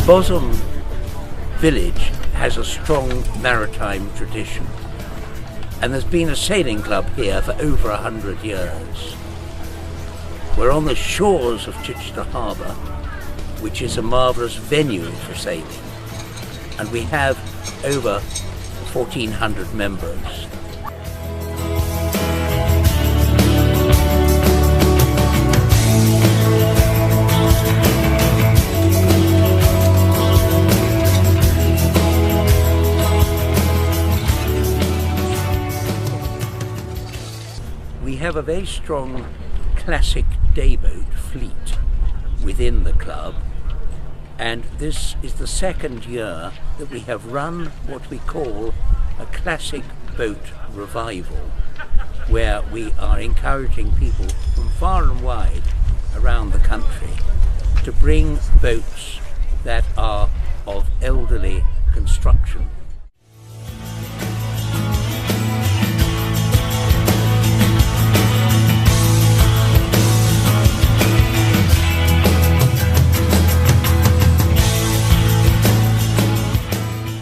Bosham village has a strong maritime tradition, and there's been a sailing club here for over 100 years. We're on the shores of Chichester Harbour, which is a marvellous venue for sailing, and we have over 1,400 members. We have a very strong classic dayboat fleet within the club, and this is the second year that we have run what we call a classic boat revival, where we are encouraging people from far and wide around the country to bring boats that are of elderly construction.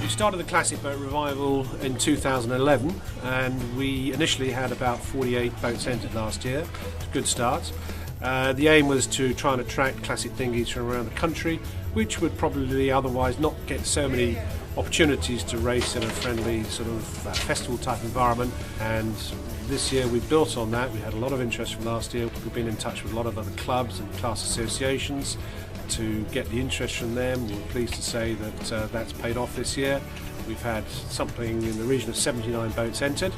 We started the Classic Boat Revival in 2011, and we initially had about 48 boats entered last year. It's a good start. The aim was to try and attract classic dinghies from around the country, which would probably otherwise not get so many opportunities to race in a friendly sort of festival type environment. And this year we built on that. We had a lot of interest from last year. We've been in touch with a lot of other clubs and class associations to get the interest from them. We're pleased to say that that's paid off this year. We've had something in the region of 79 boats entered,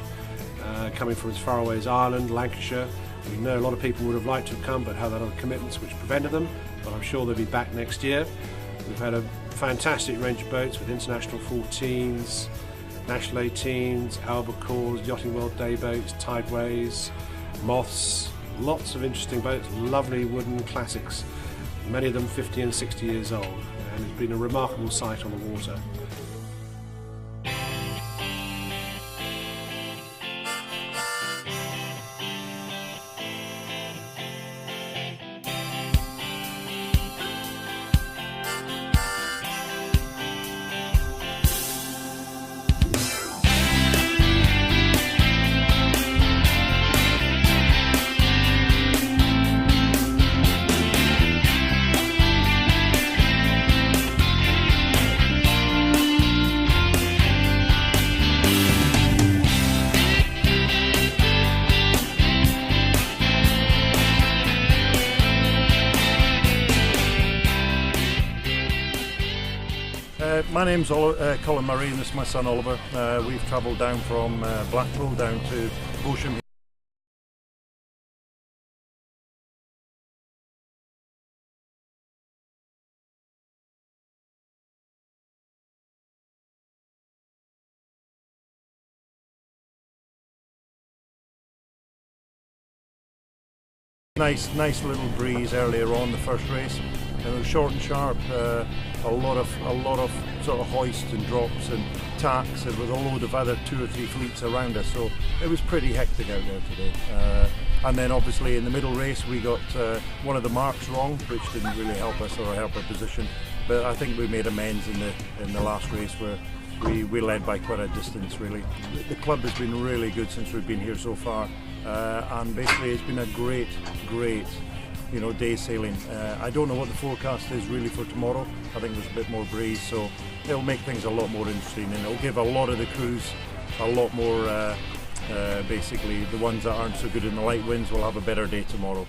coming from as far away as Ireland, Lancashire. We know a lot of people would have liked to have come but had other commitments which prevented them, but I'm sure they'll be back next year. We've had a fantastic range of boats with international 14s, national 18s, albacores, Yachting World Day boats, tideways, moths, lots of interesting boats, lovely wooden classics, many of them 50 and 60 years old, and it's been a remarkable sight on the water. My name's Colin Murray, and this is my son Oliver. We've travelled down from Blackpool down to Bosham. Nice little breeze earlier on the first race, and it was short and sharp. A lot of sort of hoists and drops and tacks, and with a load of other 2 or 3 fleets around us, so it was pretty hectic out there today. And then obviously in the middle race we got one of the marks wrong, which didn't really help us or help our position, but I think we made amends in the last race where we led by quite a distance really. The club has been really good since we've been here so far, and basically it's been a great day sailing. I don't know what the forecast is really for tomorrow. I think there's a bit more breeze, so it'll make things a lot more interesting, and it'll give a lot of the crews a lot more, basically the ones that aren't so good in the light winds will have a better day tomorrow.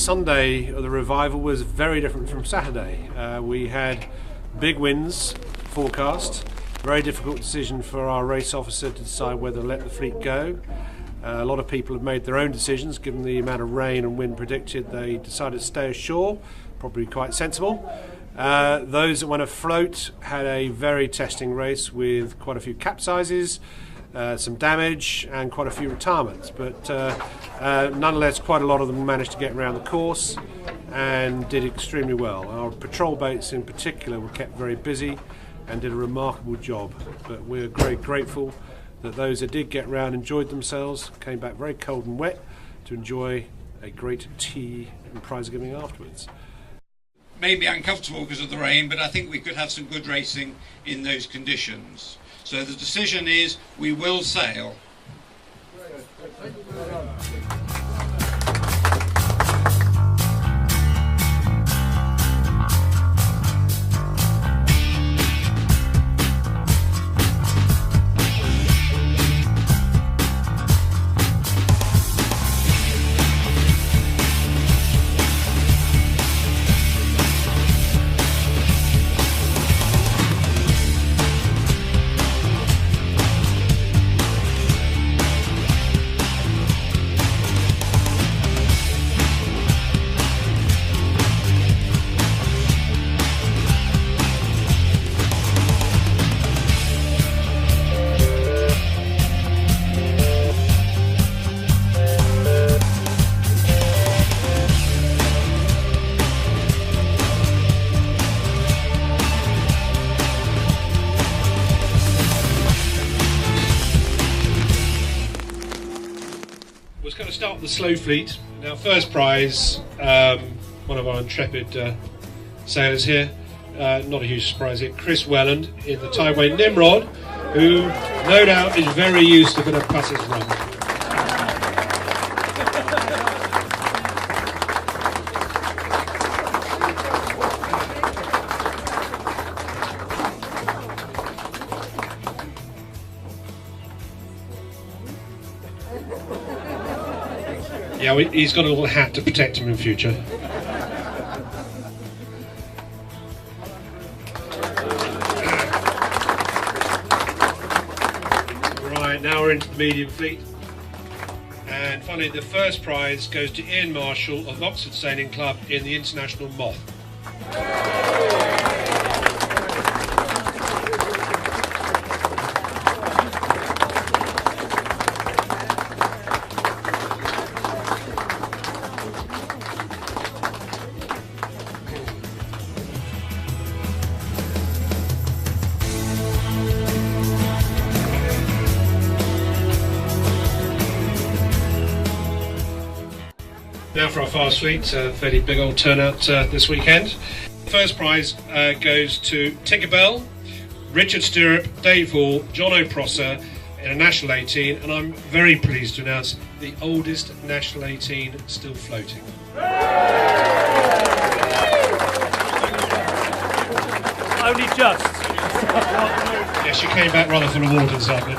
Sunday of the revival was very different from Saturday. We had big winds forecast. Very difficult decision for our race officer to decide whether to let the fleet go. A lot of people have made their own decisions given the amount of rain and wind predicted. They decided to stay ashore, probably quite sensible. Those that went afloat had a very testing race with quite a few capsizes, some damage and quite a few retirements, but nonetheless quite a lot of them managed to get around the course and did extremely well. Our patrol boats in particular were kept very busy and did a remarkable job, but we're very grateful that those that did get round enjoyed themselves, came back very cold and wet to enjoy a great tea and prize giving afterwards. Maybe uncomfortable because of the rain, but I think we could have some good racing in those conditions. So the decision is we will sail. Was going to start with the slow fleet. Now, first prize, one of our intrepid sailors here, not a huge surprise here, Chris Welland in the Tideway Nimrod, who no doubt is very used to a bit of putter's run. Yeah, he's got a little hat to protect him in future. Right, now we're into the medium fleet. And finally, the first prize goes to Ian Marshall of Oxford Sailing Club in the International Moth. Now for our fast fleet, fairly big old turnout this weekend. First prize goes to Tinkerbell, Richard Stirrup, Dave Hall, John O'Prosser in a National 18, and I'm very pleased to announce the oldest National 18 still floating. Only just. Yes, she came back rather full of water this afternoon.